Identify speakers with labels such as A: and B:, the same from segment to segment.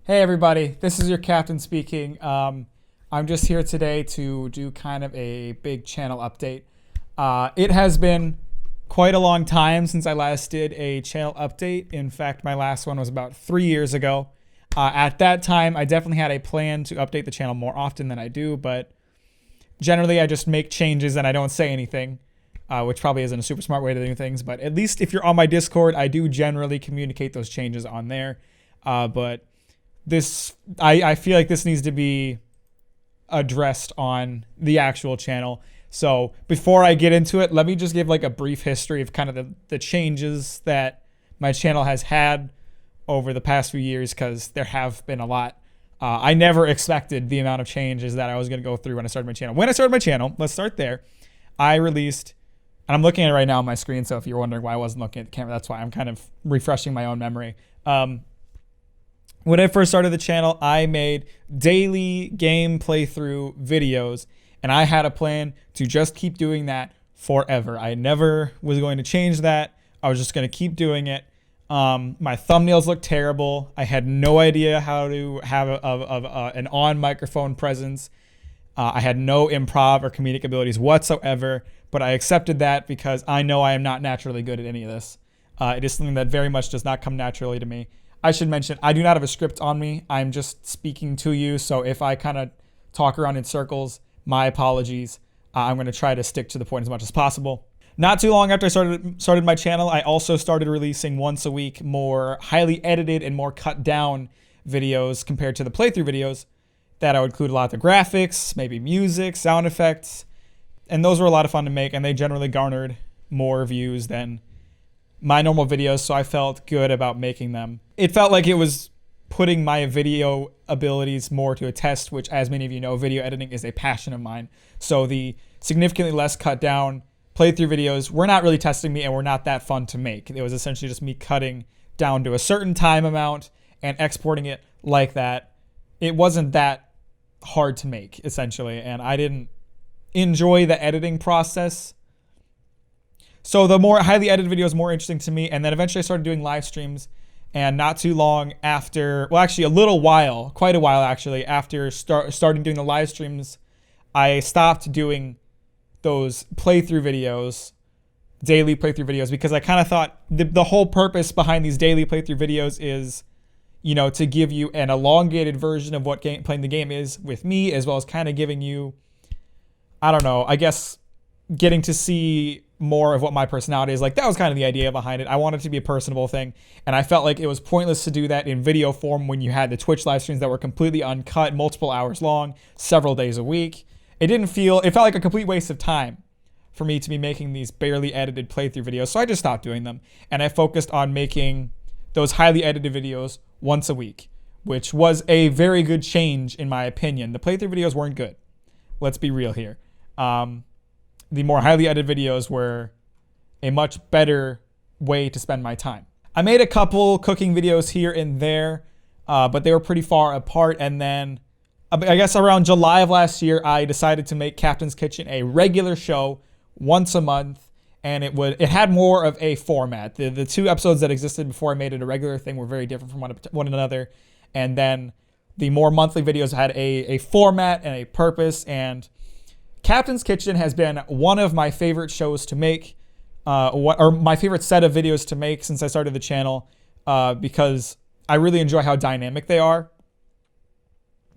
A: Hey everybody, this is your captain speaking. I'm just here today to do kind of a big channel update. It has been quite a long time since I last did a channel update. In fact, my last one was about 3 years ago. At that time, I definitely had a plan to update the channel more often than I do, but generally I just make changes and I don't say anything, which probably isn't a super smart way to do things, but at least if you're on my Discord, I do generally communicate those changes on there. But I feel like this needs to be addressed on the actual channel. So before I get into it, let me just give like a brief history of kind of the changes that my channel has had over the past few years, because there have been a lot. I never expected the amount of changes that I was going to go through when I started my channel. When I started my channel, let's start there. I released, and I'm looking at it right now on my screen, so if you're wondering why I wasn't looking at the camera, that's why I'm kind of refreshing my own memory. When I first started the channel, I made daily game playthrough videos, and I had a plan to just keep doing that forever. I never was going to change that. I was just going to keep doing it. My thumbnails looked terrible. I had no idea how to have an on-microphone presence. I had no improv or comedic abilities whatsoever, but I accepted that because I know I am not naturally good at any of this. It is something that very much does not come naturally to me. I should mention, I do not have a script on me. I'm just speaking to you. So if I kind of talk around in circles, my apologies. I'm going to try to stick to the point as much as possible. Not too long after I started my channel, I also started releasing once a week more highly edited and more cut down videos compared to the playthrough videos. That I would include a lot of the graphics, maybe music, sound effects. And those were a lot of fun to make, and they generally garnered more views than my normal videos, so I felt good about making them. It felt like it was putting my video abilities more to a test, which, as many of you know, video editing is a passion of mine. So the significantly less cut down playthrough videos were not really testing me and were not that fun to make. It was essentially just me cutting down to a certain time amount and exporting it like that. It wasn't that hard to make, essentially, and I didn't enjoy the editing process. So the more highly edited video is more interesting to me. And then eventually I started doing live streams, and not too long after, well, actually quite a while actually, after starting doing the live streams, I stopped doing those playthrough videos, daily playthrough videos, because I kind of thought the whole purpose behind these daily playthrough videos is, you know, to give you an elongated version of what playing the game is with me, as well as kind of giving you, I don't know, I guess getting to see more of what my personality is like. That was kind of the idea behind it. I wanted it to be a personable thing, and I felt like it was pointless to do that in video form when you had the Twitch live streams that were completely uncut, multiple hours long, several days a week. It felt like a complete waste of time for me to be making these barely edited playthrough videos, so I just stopped doing them, and I focused on making those highly edited videos once a week, which was a very good change in my opinion. The playthrough videos weren't good. Let's be real here. The more highly edited videos were a much better way to spend my time. I made a couple cooking videos here and there, but they were pretty far apart. And then I guess around July of last year, I decided to make Captain's Kitchen a regular show once a month. And it had more of a format. The two episodes that existed before I made it a regular thing were very different from one another. And then the more monthly videos had a format and a purpose. And Captain's Kitchen has been one of my favorite shows to make, or my favorite set of videos to make since I started the channel, because I really enjoy how dynamic they are.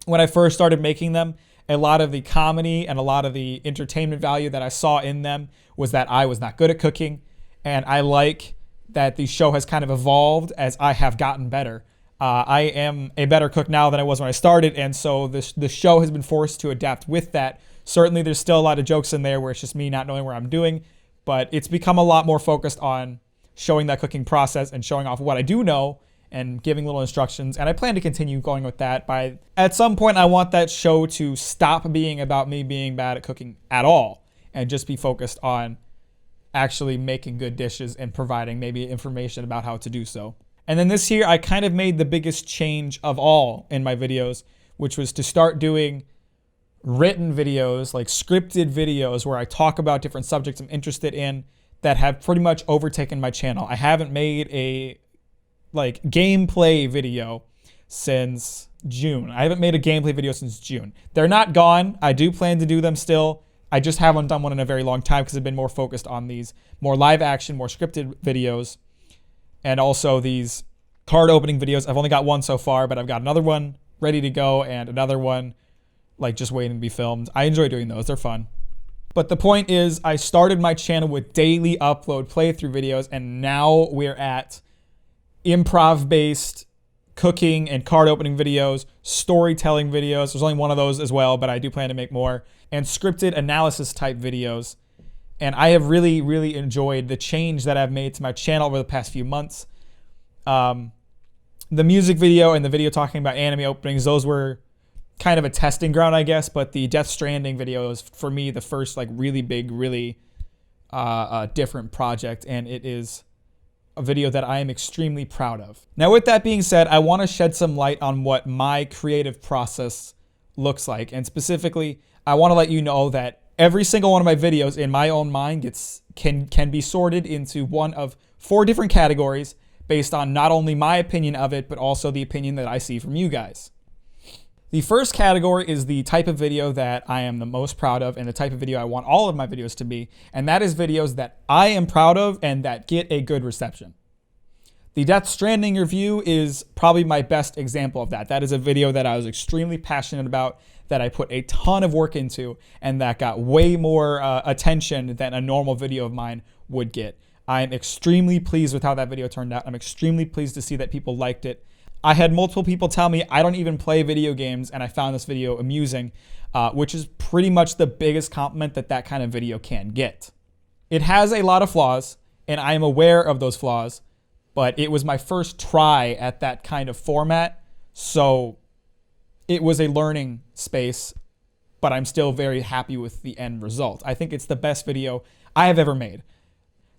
A: When I first started making them, a lot of the comedy and a lot of the entertainment value that I saw in them was that I was not good at cooking, and I like that the show has kind of evolved as I have gotten better. I am a better cook now than I was when I started, and so the show has been forced to adapt with that. Certainly, there's still a lot of jokes in there where it's just me not knowing where I'm doing, but it's become a lot more focused on showing that cooking process and showing off what I do know and giving little instructions, and I plan to continue going with that. At some point, I want that show to stop being about me being bad at cooking at all and just be focused on actually making good dishes and providing maybe information about how to do so. And then this year, I kind of made the biggest change of all in my videos, which was to start doing written videos, like scripted videos where I talk about different subjects I'm interested in that have pretty much overtaken my channel. I haven't made a gameplay video since June. I haven't made a gameplay video since June. They're not gone. I do plan to do them still. I just haven't done one in a very long time because I've been more focused on these more live action, more scripted videos, and also these card opening videos. I've only got one so far, but I've got another one ready to go and another one like just waiting to be filmed. I enjoy doing those. They're fun. But the point is, I started my channel with daily upload playthrough videos, and now we're at improv-based cooking and card opening videos, storytelling videos. There's only one of those as well, but I do plan to make more, and scripted analysis type videos. And I have really, really enjoyed the change that I've made to my channel over the past few months. The music video and the video talking about anime openings, those were kind of a testing ground, I guess, but the Death Stranding video is, for me, the first like really big, really different project, and it is a video that I am extremely proud of. Now, with that being said, I want to shed some light on what my creative process looks like, and specifically, I want to let you know that every single one of my videos in my own mind can be sorted into one of 4 different categories based on not only my opinion of it, but also the opinion that I see from you guys. The first category is the type of video that I am the most proud of and the type of video I want all of my videos to be, and that is videos that I am proud of and that get a good reception. The Death Stranding review is probably my best example of that. That is a video that I was extremely passionate about, that I put a ton of work into, and that got way more attention than a normal video of mine would get. I'm extremely pleased with how that video turned out. I'm extremely pleased to see that people liked it. I had multiple people tell me I don't even play video games, and I found this video amusing, which is pretty much the biggest compliment that kind of video can get. It has a lot of flaws, and I am aware of those flaws, but it was my first try at that kind of format, so it was a learning space, but I'm still very happy with the end result. I think it's the best video I have ever made.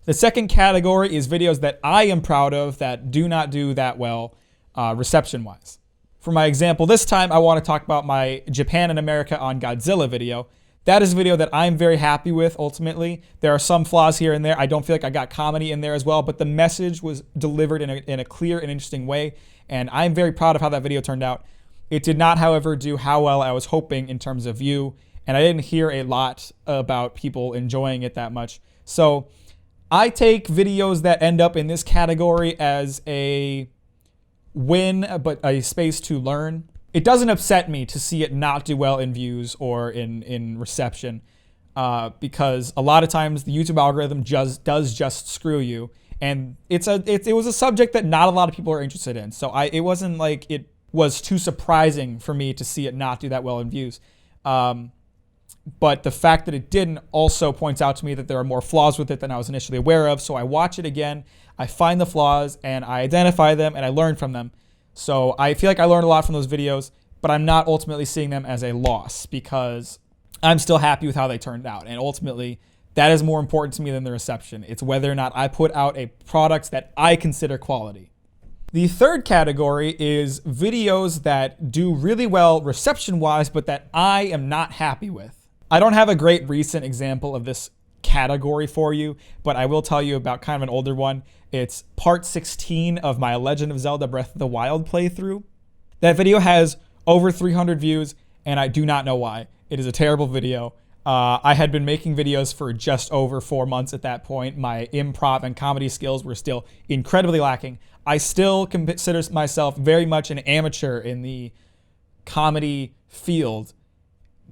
A: The second category is videos that I am proud of that do not do that well, reception-wise. For my example, this time I want to talk about my Japan and America on Godzilla video. That is a video that I'm very happy with, ultimately. There are some flaws here and there. I don't feel like I got comedy in there as well, but the message was delivered in a clear and interesting way, and I'm very proud of how that video turned out. It did not, however, do how well I was hoping in terms of view, and I didn't hear a lot about people enjoying it that much. So I take videos that end up in this category as a win, but a space to learn. It doesn't upset me to see it not do well in views or in reception, because a lot of times the YouTube algorithm does just screw you, and it was a subject that not a lot of people are interested in. So it wasn't like it was too surprising for me to see it not do that well in views. But the fact that it didn't also points out to me that there are more flaws with it than I was initially aware of. So I watch it again, I find the flaws, and I identify them, and I learn from them. So I feel like I learned a lot from those videos, but I'm not ultimately seeing them as a loss because I'm still happy with how they turned out. And ultimately, that is more important to me than the reception. It's whether or not I put out a product that I consider quality. The third category is videos that do really well reception-wise, but that I am not happy with. I don't have a great recent example of this category for you, but I will tell you about kind of an older one. It's part 16 of my Legend of Zelda Breath of the Wild playthrough. That video has over 300 views, and I do not know why. It is a terrible video. I had been making videos for just over 4 months at that point. My improv and comedy skills were still incredibly lacking. I still consider myself very much an amateur in the comedy field,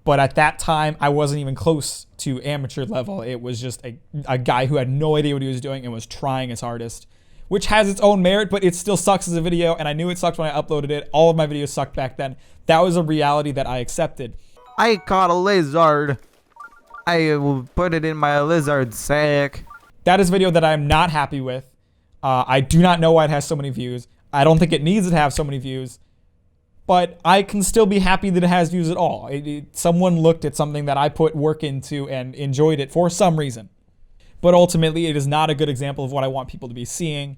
A: but at that time, I wasn't even close to amateur level. It was just a guy who had no idea what he was doing and was trying his hardest, which has its own merit, but it still sucks as a video, and I knew it sucked when I uploaded it. All of my videos sucked back then. That was a reality that I accepted.
B: I caught a lizard. I will put it in my lizard sack.
A: That is a video that I'm not happy with. I do not know why it has so many views. I don't think it needs to have so many views. But I can still be happy that it has views at all. Someone looked at something that I put work into and enjoyed it for some reason. But ultimately, it is not a good example of what I want people to be seeing.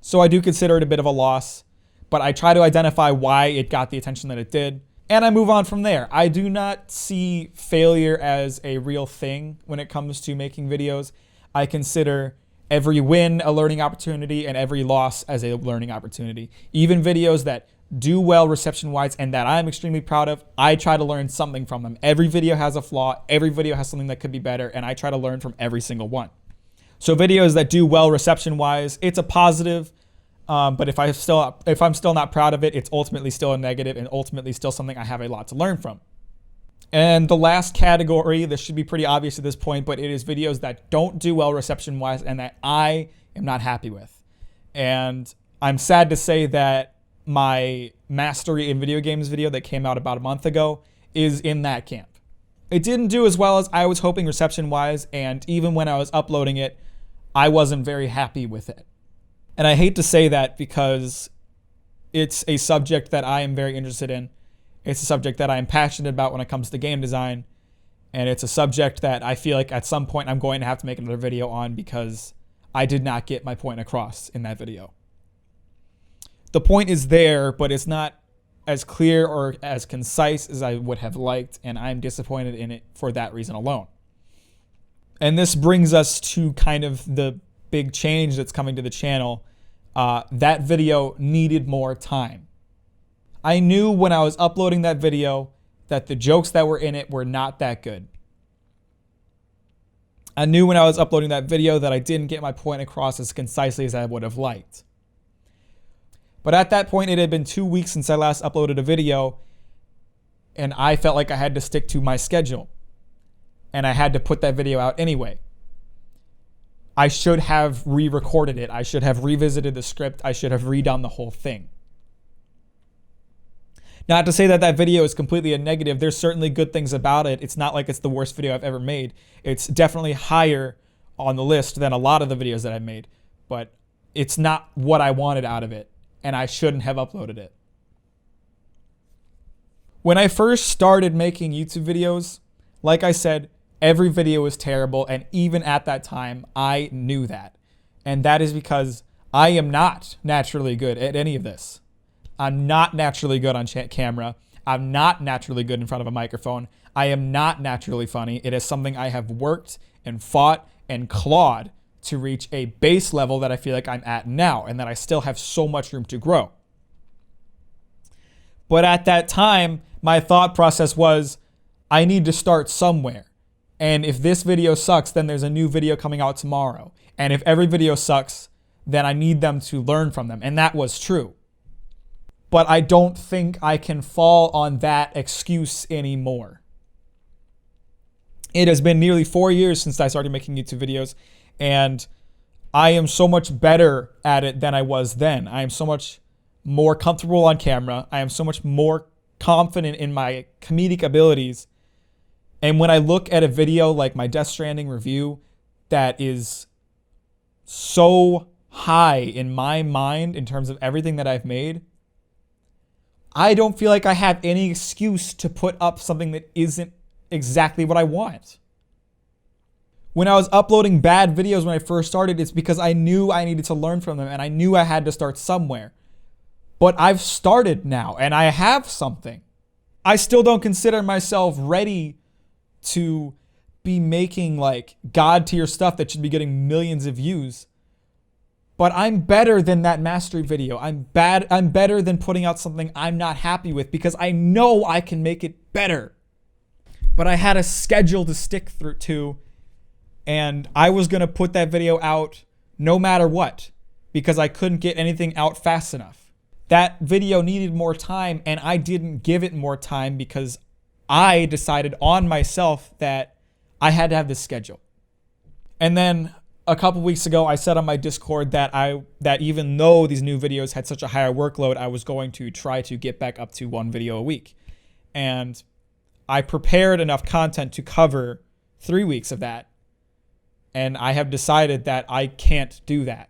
A: So I do consider it a bit of a loss. But I try to identify why it got the attention that it did. And I move on from there. I do not see failure as a real thing when it comes to making videos. I consider every win a learning opportunity and every loss as a learning opportunity. Even videos that do well reception wise and that I'm extremely proud of, I try to learn something from them. Every video has a flaw. Every video has something that could be better. And I try to learn from every single one. So videos that do well reception wise, it's a positive. But if I'm still not proud of it, it's ultimately still a negative and ultimately still something I have a lot to learn from. And the last category, this should be pretty obvious at this point, but it is videos that don't do well reception wise and that I am not happy with. And I'm sad to say that my mastery in video games video that came out about a month ago is in that camp. It didn't do as well as I was hoping reception wise, and even when I was uploading it, I wasn't very happy with it. And I hate to say that because it's a subject that I am very interested in. It's a subject that I am passionate about when it comes to game design. And it's a subject that I feel like at some point I'm going to have to make another video on because I did not get my point across in that video. The point is there, but it's not as clear or as concise as I would have liked, and I'm disappointed in it for that reason alone. And this brings us to kind of the big change that's coming to the channel. That video needed more time. I knew when I was uploading that video that the jokes that were in it were not that good. I knew when I was uploading that video that I didn't get my point across as concisely as I would have liked. But at that point, it had been 2 weeks since I last uploaded a video, and I felt like I had to stick to my schedule. And I had to put that video out anyway. I should have re-recorded it. I should have revisited the script. I should have redone the whole thing. Not to say that that video is completely a negative. There's certainly good things about it. It's not like it's the worst video I've ever made. It's definitely higher on the list than a lot of the videos that I've made. But it's not what I wanted out of it. And I shouldn't have uploaded it. When I first started making YouTube videos, like I said, every video was terrible. And even at that time, I knew that. And that is because I am not naturally good at any of this. I'm not naturally good on camera. I'm not naturally good in front of a microphone. I am not naturally funny. It is something I have worked and fought and clawed to reach a base level that I feel like I'm at now and that I still have so much room to grow. But at that time, my thought process was, I need to start somewhere. And if this video sucks, then there's a new video coming out tomorrow. And if every video sucks, then I need them to learn from them. And that was true. But I don't think I can fall on that excuse anymore. It has been nearly 4 years since I started making YouTube videos, and I am so much better at it than I was then. I am so much more comfortable on camera. I am so much more confident in my comedic abilities. And when I look at a video like my Death Stranding review that is so high in my mind in terms of everything that I've made, I don't feel like I have any excuse to put up something that isn't exactly what I want. When I was uploading bad videos when I first started, it's because I knew I needed to learn from them and I knew I had to start somewhere. But I've started now and I have something. I still don't consider myself ready to be making like God tier stuff that should be getting millions of views. But I'm better than that mastery video. I'm better than putting out something I'm not happy with because I know I can make it better. But I had a schedule to stick through to, and I was going to put that video out no matter what because I couldn't get anything out fast enough. That video needed more time, and I didn't give it more time because I decided on myself that I had to have this schedule. And then a couple weeks ago, I said on my Discord that even though these new videos had such a higher workload, I was going to try to get back up to 1 video a week. And I prepared enough content to cover 3 weeks of that. And I have decided that I can't do that.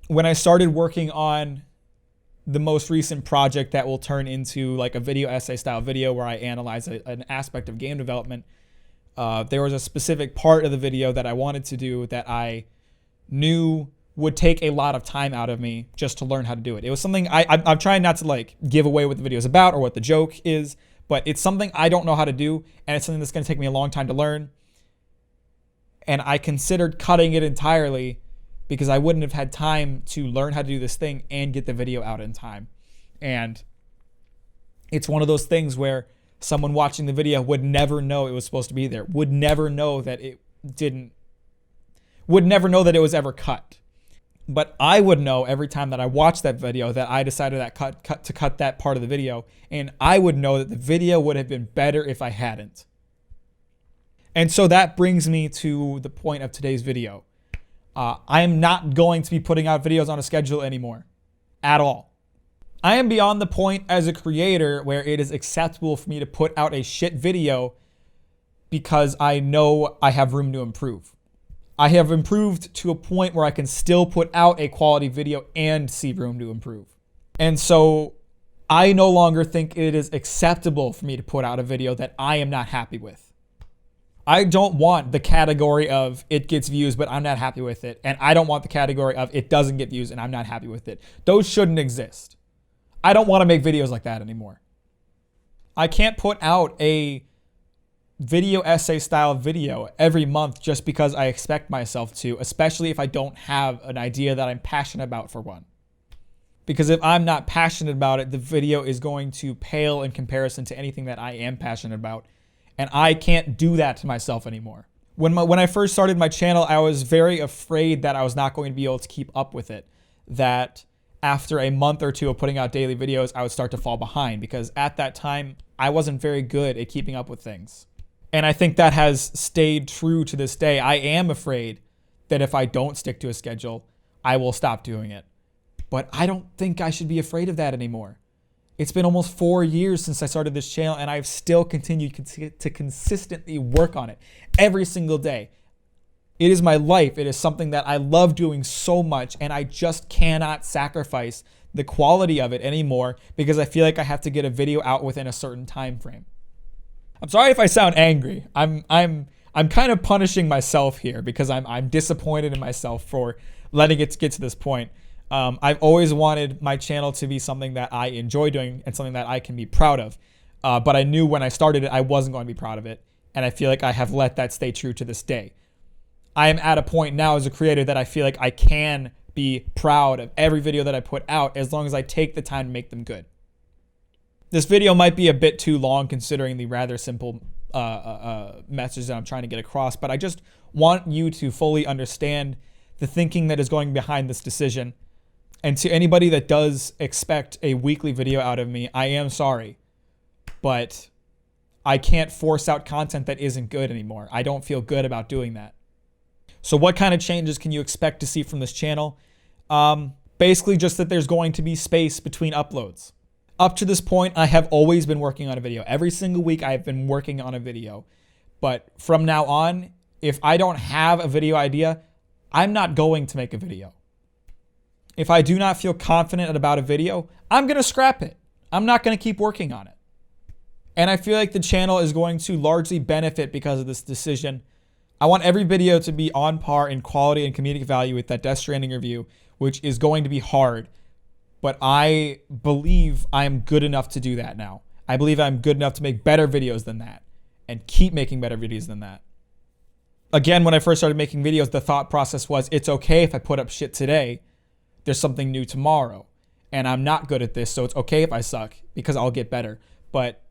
A: When I started working on the most recent project that will turn into like a video essay style video where I analyze an aspect of game development, there was a specific part of the video that I wanted to do that I knew would take a lot of time out of me just to learn how to do it. It was something I'm trying not to like give away what the video is about or what the joke is, but it's something I don't know how to do, and it's something that's going to take me a long time to learn. And I considered cutting it entirely because I wouldn't have had time to learn how to do this thing and get the video out in time. And it's one of those things where someone watching the video would never know it was supposed to be there, would never know that it was ever cut. But I would know every time that I watched that video that I decided to cut that part of the video, and I would know that the video would have been better if I hadn't. And so that brings me to the point of today's video. I am not going to be putting out videos on a schedule anymore, at all. I am beyond the point as a creator where it is acceptable for me to put out a shit video because I know I have room to improve. I have improved to a point where I can still put out a quality video and see room to improve. And so I no longer think it is acceptable for me to put out a video that I am not happy with. I don't want the category of it gets views, but I'm not happy with it. And I don't want the category of it doesn't get views and I'm not happy with it. Those shouldn't exist. I don't want to make videos like that anymore. I can't put out a video essay style video every month just because I expect myself to, especially if I don't have an idea that I'm passionate about for one. Because if I'm not passionate about it, the video is going to pale in comparison to anything that I am passionate about. And I can't do that to myself anymore. When I first started my channel, I was very afraid that I was not going to be able to keep up with it. That after a month or two of putting out daily videos, I would start to fall behind because at that time, I wasn't very good at keeping up with things. And I think that has stayed true to this day. I am afraid that if I don't stick to a schedule, I will stop doing it. But I don't think I should be afraid of that anymore. It's been almost 4 years since I started this channel and I've still continued to consistently work on it every single day. It is my life. It is something that I love doing so much and I just cannot sacrifice the quality of it anymore because I feel like I have to get a video out within a certain time frame. I'm sorry if I sound angry. I'm kind of punishing myself here because I'm disappointed in myself for letting it get to this point. I've always wanted my channel to be something that I enjoy doing and something that I can be proud of. But I knew when I started it, I wasn't going to be proud of it. And I feel like I have let that stay true to this day. I am at a point now as a creator that I feel like I can be proud of every video that I put out as long as I take the time to make them good. This video might be a bit too long considering the rather simple message that I'm trying to get across, but I just want you to fully understand the thinking that is going behind this decision. And to anybody that does expect a weekly video out of me, I am sorry, but I can't force out content that isn't good anymore. I don't feel good about doing that. So what kind of changes can you expect to see from this channel? Basically just that there's going to be space between uploads. Up to this point, I have always been working on a video. Every single week I have been working on a video. But from now on, if I don't have a video idea, I'm not going to make a video. If I do not feel confident about a video, I'm going to scrap it. I'm not going to keep working on it. And I feel like the channel is going to largely benefit because of this decision. I want every video to be on par in quality and comedic value with that Death Stranding review, which is going to be hard. But I believe I'm good enough to do that now. I believe I'm good enough to make better videos than that and keep making better videos than that. Again, when I first started making videos, the thought process was it's okay if I put up shit today. There's something new tomorrow. And I'm not good at this, so it's okay if I suck because I'll get better. But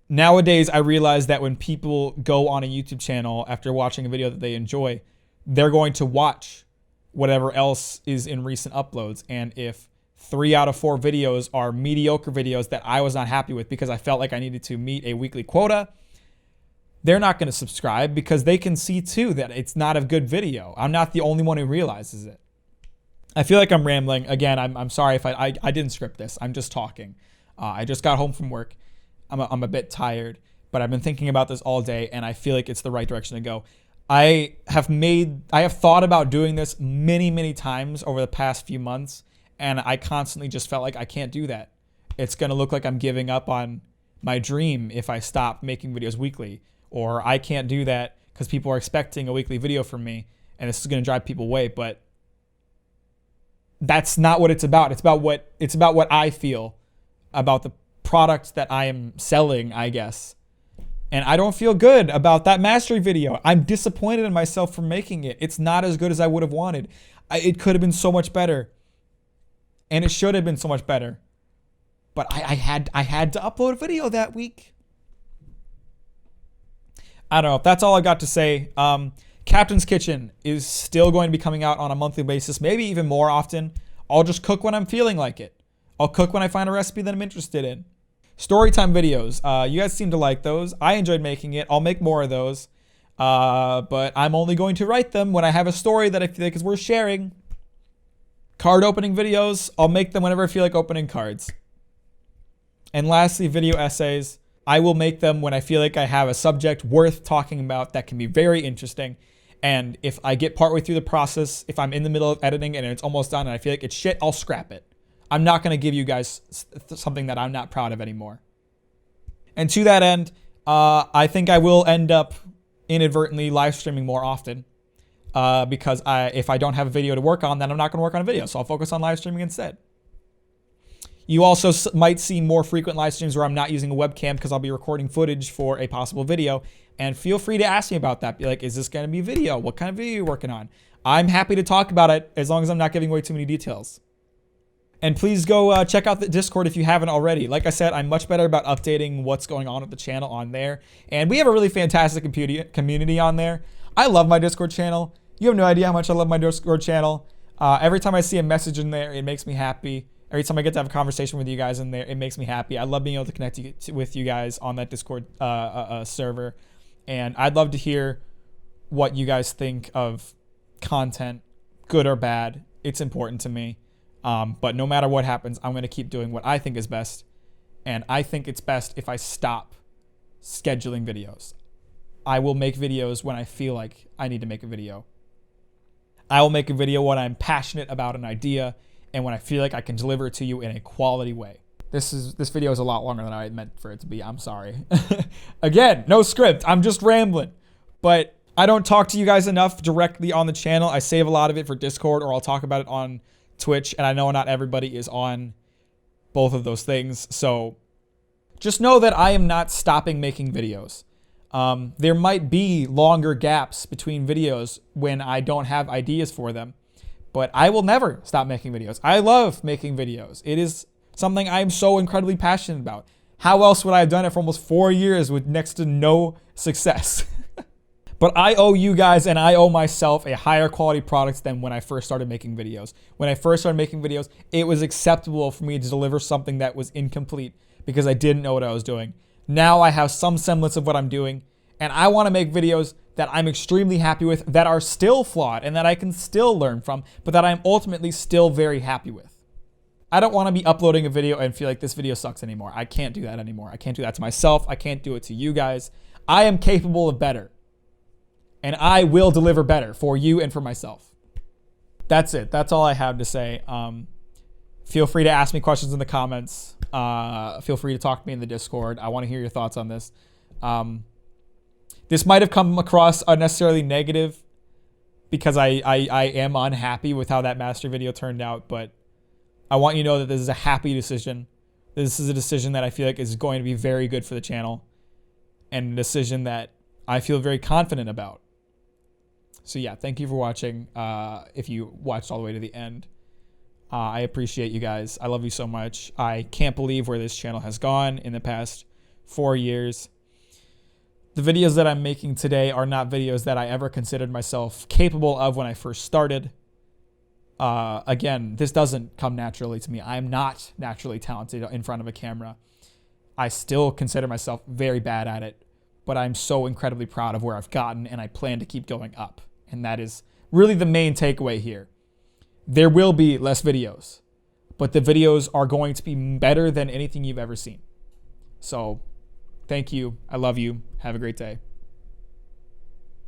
A: nowadays, I realize that when people go on a YouTube channel after watching a video that they enjoy, they're going to watch whatever else is in recent uploads. And if 3 out of 4 videos are mediocre videos that I was not happy with because I felt like I needed to meet a weekly quota, they're not going to subscribe because they can see too that it's not a good video. I'm not the only one who realizes it. I feel like I'm rambling. Again, I'm sorry if I didn't script this. I'm just talking. I just got home from work. I'm a bit tired, but I've been thinking about this all day and I feel like it's the right direction to go. I have thought about doing this many, many times over the past few months, and I constantly just felt like I can't do that. It's going to look like I'm giving up on my dream if I stop making videos weekly, or I can't do that because people are expecting a weekly video from me and this is going to drive people away. But that's not what it's about. It's about what I feel about the product that I am selling, I guess. And I don't feel good about that mastery video. I'm disappointed in myself for making it. It's not as good as I would have wanted. It could have been so much better. And it should have been so much better. But I had to upload a video that week. I don't know. That's all I got to say. Captain's Kitchen is still going to be coming out on a monthly basis, maybe even more often. I'll just cook when I'm feeling like it. I'll cook when I find a recipe that I'm interested in. Storytime videos. You guys seem to like those. I enjoyed making it. I'll make more of those. But I'm only going to write them when I have a story that I feel like is worth sharing. Card opening videos. I'll make them whenever I feel like opening cards. And lastly, video essays. I will make them when I feel like I have a subject worth talking about that can be very interesting. And if I get partway through the process, if I'm in the middle of editing and it's almost done and I feel like it's shit, I'll scrap it. I'm not going to give you guys something that I'm not proud of anymore. And to that end, I think I will end up inadvertently live streaming more often. Because if I don't have a video to work on, then I'm not going to work on a video. So I'll focus on live streaming instead. You also might see more frequent live streams where I'm not using a webcam because I'll be recording footage for a possible video. And feel free to ask me about that. Be like, is this going to be video? What kind of video are you working on? I'm happy to talk about it as long as I'm not giving away too many details. And please go check out the Discord if you haven't already. Like I said, I'm much better about updating what's going on with the channel on there. And we have a really fantastic community on there. I love my Discord channel. You have no idea how much I love my Discord channel. Every time I see a message in there, it makes me happy. Every time I get to have a conversation with you guys in there, it makes me happy. I love being able to connect with you guys on that Discord server. And I'd love to hear what you guys think of content, good or bad. It's important to me. But no matter what happens, I'm going to keep doing what I think is best. And I think it's best if I stop scheduling videos. I will make videos when I feel like I need to make a video. I will make a video when I'm passionate about an idea and when I feel like I can deliver it to you in a quality way. This video is a lot longer than I meant for it to be. I'm sorry. Again, no script. I'm just rambling. But I don't talk to you guys enough directly on the channel. I save a lot of it for Discord, or I'll talk about it on Twitch. And I know not everybody is on both of those things. So just know that I am not stopping making videos. There might be longer gaps between videos when I don't have ideas for them. But I will never stop making videos. I love making videos. It is something I'm so incredibly passionate about. How else would I have done it for almost 4 years with next to no success? But I owe you guys and I owe myself a higher quality product than when I first started making videos. When I first started making videos, it was acceptable for me to deliver something that was incomplete because I didn't know what I was doing. Now I have some semblance of what I'm doing, and I want to make videos that I'm extremely happy with, that are still flawed and that I can still learn from, but that I'm ultimately still very happy with. I don't want to be uploading a video and feel like this video sucks anymore. I can't do that anymore. I can't do that to myself. I can't do it to you guys. I am capable of better. And I will deliver better for you and for myself. That's it. That's all I have to say. Feel free to ask me questions in the comments. Feel free to talk to me in the Discord. I want to hear your thoughts on this. This might have come across unnecessarily negative because I am unhappy with how that master video turned out, but I want you to know that this is a happy decision. This is a decision that I feel like is going to be very good for the channel and a decision that I feel very confident about. So yeah, thank you for watching. If you watched all the way to the end, I appreciate you guys. I love you so much. I can't believe where this channel has gone in the past 4 years. The videos that I'm making today are not videos that I ever considered myself capable of when I first started. Again, this doesn't come naturally to me. I'm not naturally talented in front of a camera. I still consider myself very bad at it, but I'm so incredibly proud of where I've gotten, and I plan to keep going up. And that is really the main takeaway here. There will be less videos, but the videos are going to be better than anything you've ever seen. So thank you. I love you. Have a great day.